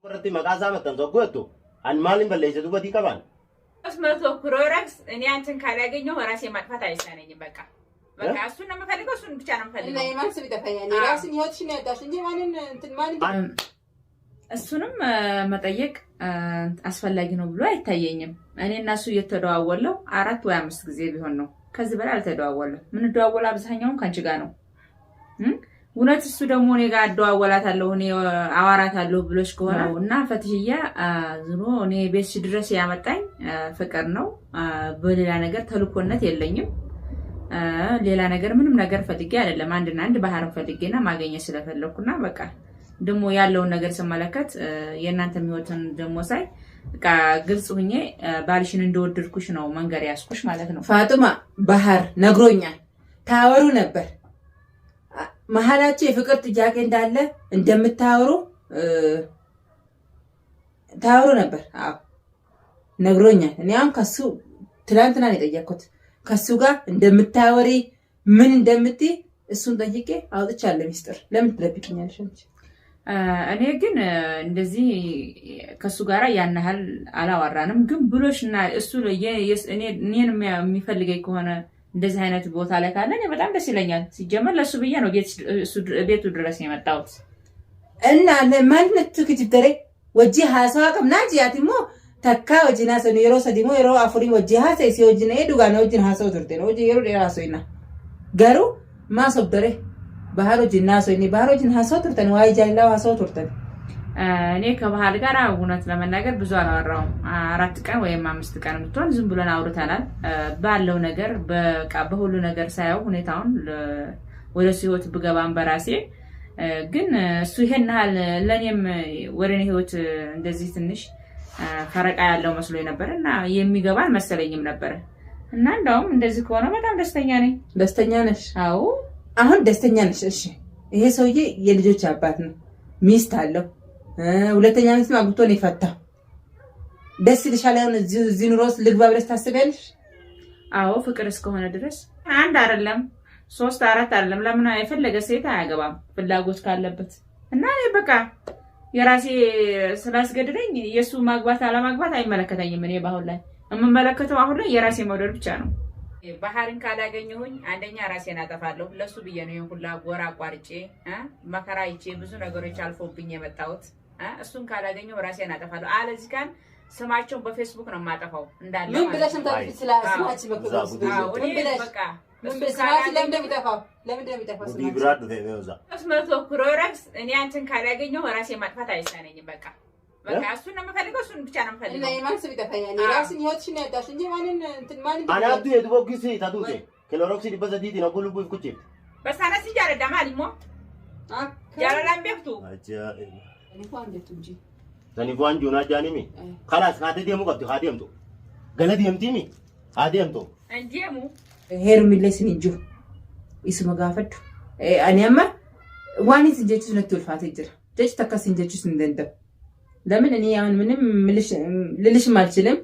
برتي مقاسا متن زغوتو ان مالين بليزه دوبتي كبان اسمه كروراكس اني انتن ካላገኘው ራሴ ማጥፋት አይሳነኝም በቃ እሱን ነው የምፈልገው እሱን ብቻ ነው የምፈልገው እና የማን ስም ይተፈኛል ራስን ህይወትሽን ያዳሽ እንጂ ማንን እንትን ማን እሱንም መጠየቅ አስፈላጊ ነው ብሎ አይታየኝም እኔና እሱ እየተደዋወለው 4 ወይ 5 ጊዜ ቢሆን ነው ከዚህ በላይ አልተደዋወለም ምን ደዋወላ አብዛኛውን ካንቺ ጋር ነው ወነት እሱ ደግሞ እኔ ጋር ደዋወላታለሁ እኔ አዋራታለሁ ብሎሽ ከሆነና ፈትሽያ ዝሮ እኔ ቤትሽ ድረስ ያመጣኝ ፍቅር ነው በሌላ ነገር ተልኮነት የለኝም ሌላ ነገር ምንም ነገር ፈልጌ አይደለም አንድና አንድ ባህር ፈልጌና ማገኘት ስለፈለኩና በቃ ደሞ ያለው ነገር ሰማለከት የናንተ የሚወተን ደሞ ሳይ በቃ ግልጽ ሆኜ ባልሽን እንደወደድኩሽ ነው መንገር ያስኩሽ ማለት ነው ፋጡማ ባህር ነግሮኛል ታወሩ ነበር መሐላችሁ የፍቅር ጥያቄ እንዳለ እንደምታወሩ ታወሩ ነበር አዎ ነግሮኛል እኔ አሁን ከሱ ትላንትና ነው የጠየቅኩት ከሱ ጋር እንደምታወሪ ምን እንደምትይ እሱን ጠይቄ አውጥቻለሁ ሚስጥር ለምን ትደብቂኛለሽ አንቺ እኔ ግን እንደዚህ ከሱ ጋራ ያናሃል አላወራንም ግን ብሎሽና እሱ እኔን የሚፈልገኝ ከሆነ እንደዚህ አይነት ቦታ ላይ ካለ እኔ በጣም ደስ ይለኛል ሲጀመር ለሱ ብዬ ነው ቤቱ ድረስ የመጣሁት እና ለማንነት ትክትደረ ወጂ ሐሳብ ቀምናጂ ያቲሞ ተካ ወጂና ሰው የሮ ሰዲሞ የሮ አፍሪ ወጂ ሐሳብ ሲወጂና ሄዱጋ ነው ወጂን ሐሳብ ትርቴ ነው ወጂ የሮ ራሶይና ጋሩ ማሰብደረ ባህሮጂና ሰውኒ ባህሮጂን ሐሳብ ትርቴ ነው አይጃላው ሐሳብ ትርቴ እኔ ከባህል ጋር እውነት ለመናገር ብዙ አላወራውም 4 ቀን ወይ 5 ቀን ምትሆን ዝም ብለን አውርተናል ባለው ነገር በቃ በሁሉ ነገር ሳይው ሁኔታውን ወደ ሲወት ብገባን በራሴ ግን እሱ ይሄናል ለኔም ወረኔ ህይወት እንደዚህ ትንሽ ፈረቃ ያለው መስሎኝ ነበርና የሚገባን መሰለኝም ነበር እና እንደውም እንደዚህ ከሆነ በጣም ደስተኛ ነኝ ደስተኛ ነሽ አዎ አሁን ደስተኛ ነሽ እሺ ይሄ ሰውዬ የልጆች አባት ነው ሚስት አለው ሁለተኛ ሚስት ማግብቶ ነው የፈታው ደስ ይልሻል አሁን እዚህ ኑሮስ ልግባ ብለሽ ታስቢያለሽ አዎ ፍቅር እስከሆነ ድረስ አንድ አይደለም 3 4 አይደለም ለምን የፈለገ ሴት አያገባም ፍላጎት ካለበት እና እኔ በቃ የራሴ ስላስገድደኝ የሱ ማግባት አለማግባት አይመለከተኝም እኔ ባሁን ላይ የምመለከተው አሁን ላይ የራሴ መውደድ ብቻ ነው ባህርን ካላገኘሁኝ አንደኛ ራሴን አጠፋለሁ ለሱ ብዬ ነው ሁላ ጎራ አቋርጬ መከራይቼ ብዙ ነገሮች አልፎብኝ የመጣሁት እሱን ካላገኘው ራሴን አጠፋለሁ አለዚህ ካን ስማቸውን በፌስቡክ ነው ማጠፋው እንዳለ ምን ብለሽ እንታጥፊ ስላስማች በፌስቡክ ምን ብለሽ በቃ ምን ብለሽ ለምን እንደሚጠፋው ዲብራድ ደውዛ እስመቶ ክሮራክስ እኔ አንተን ካላገኘው ራሴን ማጥፋት አይሳነኝም በቃ እሱን ነው የምፈልገው እሱን ብቻ ነው የምፈልገው እና የማን ስም ይተፈኛል ራስን ህይወትሽን ያዳሽ እንጂ ማንን እንትን ማንን አናዱ የድቦግሲ ታዱቴ ክሎሮክስ ዲበዘዲቲ ነው ሁሉ ቡይፍኩቺ በሳና ሲጃረ ዳማሊሞ ያራላም ቤፍቱ አጃ እንኳን ቤቱ እንጂ ዘኒጓን ጆና ጃኒሚ خلاص ካደደሙ ቀጥ ካደምቶ ገለዲምቲሚ አደምቶ እንጂሙ ሄርሚለስን እንጂ ይስሙ ጋፈዱ አኒያማ ዋኒስ እንጀቹስ ነትልፋት ይጅራ ጀች ተከስ እንጀቹስ እንደንደ ለምን እኔ አሁን ምንም ልልሽም አልችልም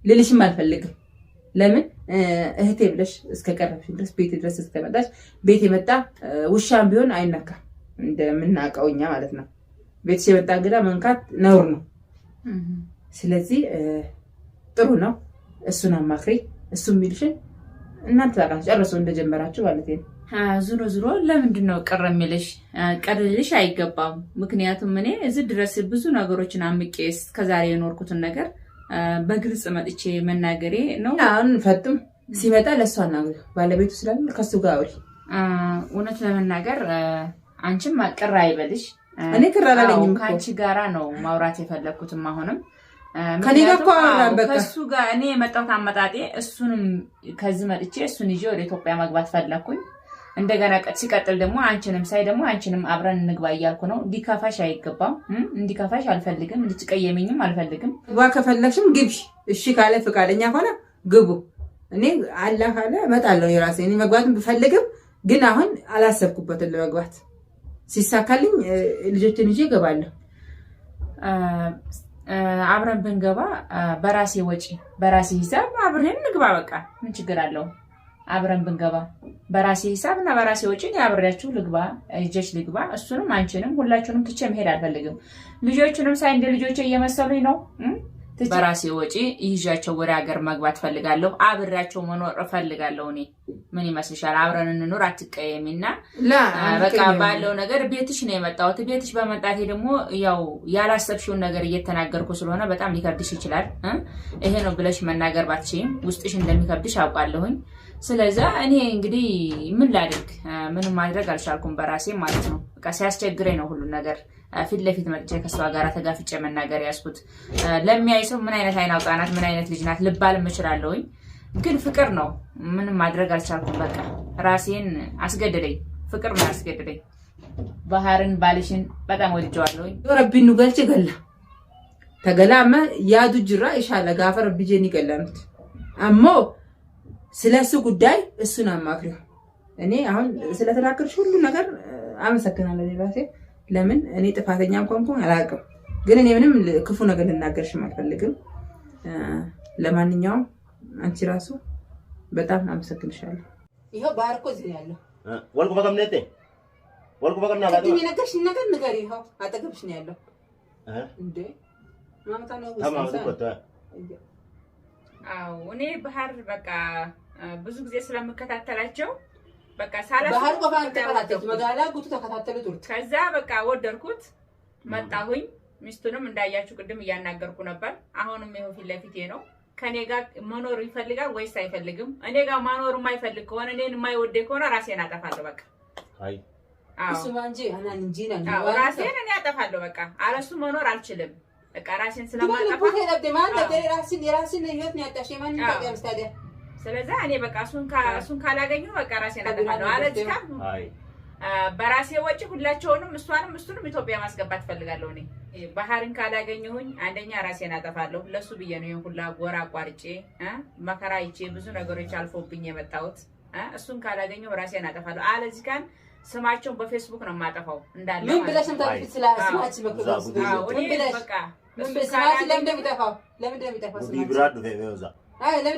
ልልሽም አልፈልግም ለምን እህቴ ብለሽ እስከቀረብሽ ድረስ ቤት ድረስ እስከመጣሽ ቤት የመጣ ውሻም ቢሆን አይነካ እንደምናቀውኛ ማለት ነው ቤት ሲመጣ እንግዳ መንካት ነውር ነው ስለዚህ ጥሩ ነው እሱን አማክሪ እሱም ሚልሽን እናንተ ታውቃላችሁ ጨርሶ እንደጀመራችሁ ማለት ነው ዙሮ ለምንድነው ቀረምልሽ ቀርልሽ አይገባም ምክንያቱም እኔ እዚህ ድረስ ብዙ ነገሮችን አምቄስ ከዛሬ የኖርኩትን ነገር በግልጽ መጥቼ መናገሬ ነው አሁን ፈጥም ሲመጣ ለሷና ባለቤቱ ስላለ ከሱ ጋር አውሪ እውነት ለመናገር አንቺም አቀራ አይበልሽ እኔ ከራላለኝም ካንቺ ጋራ ነው ማውራት የፈለኩትም አሁንም ከኔ ጋር ቆራን በቃ ከሱ ጋር እኔ መጣው ታመጣጤ እሱንም ከዚህ መጥቼ እሱን ይዤ ወደ ኢትዮጵያ መግባት ፈለኩኝ እንደገና ሲቀጥል ደግሞ አንቺንም ሳይ ደግሞ አንቺንም አብረን እንግባ ይያልኩ ነው ዲካፋሽ አይገባም እንዲካፋሽ አልፈልግም እንድትቀየሚኝም አልፈልግም ዋ ከፈለክሽም ግቢ እሺ ካለ ፍቃደኛ ሆነ ግቡ እኔ አላህ ካለ መጣለው የራሴ እኔ መግባትም ብፈልግም ግን አሁን አላሰብኩበትም ለመግባት ሲሳካልኝ ልጆችን ይዤ ገባለሁ አብረን ብንገባ በራሴ ወጪ በራሴ ሂሳብ አብረን እንግባ በቃ ምን ችግር አለው አብረን ብንገባ በራሴ ሂሳብ እና በራሴ ወጪ ያብሬያችሁ ልግባ እጄች ልግባ። እሱንም አንቺንም ሁላችሁንም ትቼ መሄድ አልፈልግም። ልጆቹንም ሳይ እንደ ልጆቼ እየመሰሉኝ ነው። በራሴ ወጪ ይዣቸው ወደ ሀገር መግባት ፈልጋለሁ። አብሬያቸው መኖር እፈልጋለሁ። እኔ ምን ይመስልሻል? አብረን እንኖር አትቀየሚና በቃ ባለው ነገር ቤትሽ ነው የመጣሁት። ቤትሽ በመጣቴ ደግሞ ያው ያላሰብሽውን ነገር እየተናገርኩ ስለሆነ በጣም ሊከብድሽ ይችላል። ይሄ ነው ብለሽ መናገር ባትችይም ውስጥሽ እንደሚከብድሽ አውቃለሁኝ። ስለዚህ እኔ እንግዲህ ምን ላድርግ? ምንም ማድረግ አልቻልኩም በራሴ ማለት ነው። በቃ ሲያስቸግረኝ ነው ሁሉ ነገር ፊት ለፊት መጥቼ ከሷ ጋር ተጋፍጬ መናገር ያስኩት። ለሚያይ ሰው ምን አይነት አይን አውጣ ናት፣ ምን አይነት ልጅ ናት ልባልም እችላለሁኝ። ግን ፍቅር ነው፣ ምንም ማድረግ አልቻልኩም። በቃ ራሴን አስገደደኝ፣ ፍቅር ነው አስገደደኝ። ባህርን ባልሽን በጣም ወድጀዋለሁኝ። ረቢኑ ገልጭ ገላ ተገላማ ያዱ ጅራ ኢንሻአላ ጋፈ ረቢ ጀኒ ገላምት አሞ ስለሱ ጉዳይ እሱን አማክሪው። እኔ አሁን ስለተናገርሽ ሁሉ ነገር አመሰግናለሁ ራሴ። ለምን እኔ ጥፋተኛ እንኳን አላውቅም፣ ግን እኔ ምንም ክፉ ነገር ልናገርሽም አልፈልግም። ለማንኛውም አንቺ ራሱ በጣም አመሰግንሻለሁ። ይሄው ባርኮ እዚህ ያለው ወልቁ በቀምነቴ ወልቁ በቀምና ባዶ እኔ ነገርሽ ነገር ንገሪ። ይሄው አጠገብሽ ነው ያለው እንዴ ማማታ ነው አዎ እኔ ባህር በቃ ብዙ ጊዜ ስለምከታተላቸው በቃ ሳላስ ባህር ቆፋን ተከታተሉት መጋላ ጉቱ ተከታተሉት። ከዛ በቃ ወደድኩት መጣሁኝ። ሚስቱንም እንዳያችሁ ቅድም እያናገርኩ ነበር። አሁንም ይሄው ፊት ለፊቴ ነው። ከኔ ጋር መኖር ይፈልጋል ወይስ አይፈልግም? እኔ ጋር መኖር የማይፈልግ ከሆነ እኔን የማይወደኝ ከሆነ ራሴን አጠፋለሁ። በቃ አይ እሱ ማንጂ አናን እንጂ ነኝ ራሴን እኔ አጠፋለሁ። በቃ አለሱ መኖር አልችልም። በቃ ራሴን ስለማጠፋ የራስን ህይወት ነው ያጣሽ። ማን ይታቀም ታዲያ? ስለዚህ እኔ በቃ እሱን ካላገኘሁ በቃ ራሴን አጠፋለሁ። አለዚካ በራሴ ወጪ ሁላቸውንም እሱንም ኢትዮጵያ ማስገባት ፈልጋለሁ። እኔ ባህርን ካላገኘሁኝ አንደኛ ራሴን አጠፋለሁ። ለሱ ብዬ ነው ይሄን ሁላ ጎራ አቋርጬ መከራ አይቼ ብዙ ነገሮች አልፎብኝ የመጣሁት። እሱን ካላገኘሁ ራሴን አጠፋለሁ። አለዚካን ስማቸውን በፌስቡክ ነው የማጠፋው እንዳለ ምን ብለሽ እንታጥፊት ስላስማች በከባስ ምን ብለሽ በቃ ምን ብለሽ ለምን እንደሚጠፋው ዲብራዱ ፈይወዛ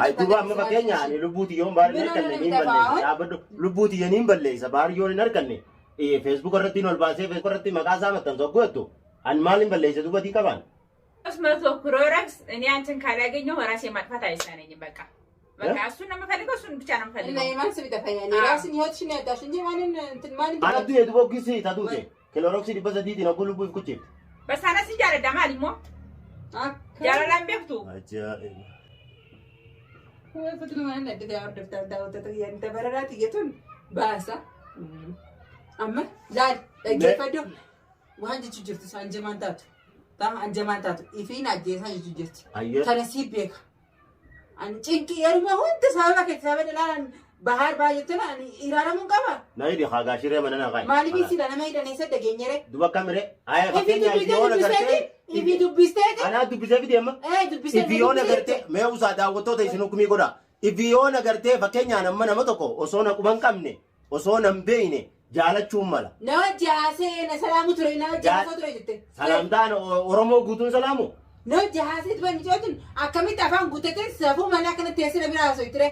አይ ዱባ መፈከኛ እኔ ልቡት ይሁን ባር ነርከነ ይበለ ያበዱ ልቡት የኔን በለ ሰባር ይሁን ነርከነ ፌስቡክ ረቲ ነው ባሴ ፌስቡክ ረቲ መቃሳ መተን ዘጎቱ አንማልን በለ ይዘዱበት ይቀባል 300 ክሮረክስ እኔ አንተን ካላገኘሁ ራሴ ማጥፋት አይሳነኝም። በቃ እሱን ነው የምፈልገው። እሱን ብቻ ነው የምፈልገው። እና የማን ስም ይጠፋኛል? ራስን ህይወትሽን ያዳሽ እንጂ ማንን እንትን ማንን አንዱ የዱቦክሲ ታዱቴ ክሎሮክሲ ዲበዘዲቲ ነው ጉልቡ ይኩቺ በሳናስ ይያለ ደማሊሞ ያላላም ቢፍቱ አጃ ወይ ፍትሉ ማን እንደደ ያወርደታል ዳውተተ ያንተ በረራት ይቱን ባሳ አማ ዛል እገፈዶ ዋንጅ ጅጅርት ሳንጀማንታቱ አንጀማንታቱ ኢፊና አጀሳ ጅጅርት ተነሲቤክ አንቺንቂ የርመሁን ተሳባ ከተሳበደላን ባህር ባየተና ኢራራሙን ቀባ ናይዲ ኻጋሽሬ መነና ኻይ ማሊቢ ሲላና ማይደኔ ሰደገኘረ ዱበካምሬ አይ ፈከኛ ይሆነ ገርቴ ኢቪ ዱቢስቴ አና ዱቢሰ ቢደማ ዱቢስቴ ይሆነ ገርቴ ሜውሳ ዳወቶ ተይስኑኩሚ ጎዳ ይሆነ ገርቴ ፈከኛ ነመነ መተኮ ኦሶነ ቁበን ቀምኔ ኦሶነ ምቤይኔ ጃለቹም ማላ ነው ጃሴ ነሰላሙ ትሮይ ነው ጃሶ ትሮይ ትተ ሰላምታን ኦሮሞ ጉቱን ሰላሙ ነው ጃሴ ትበንጆትን አከሚት አፋን ጉተተ ሰፉ ማናከነ ተሰለ ቢራሶ ይትረ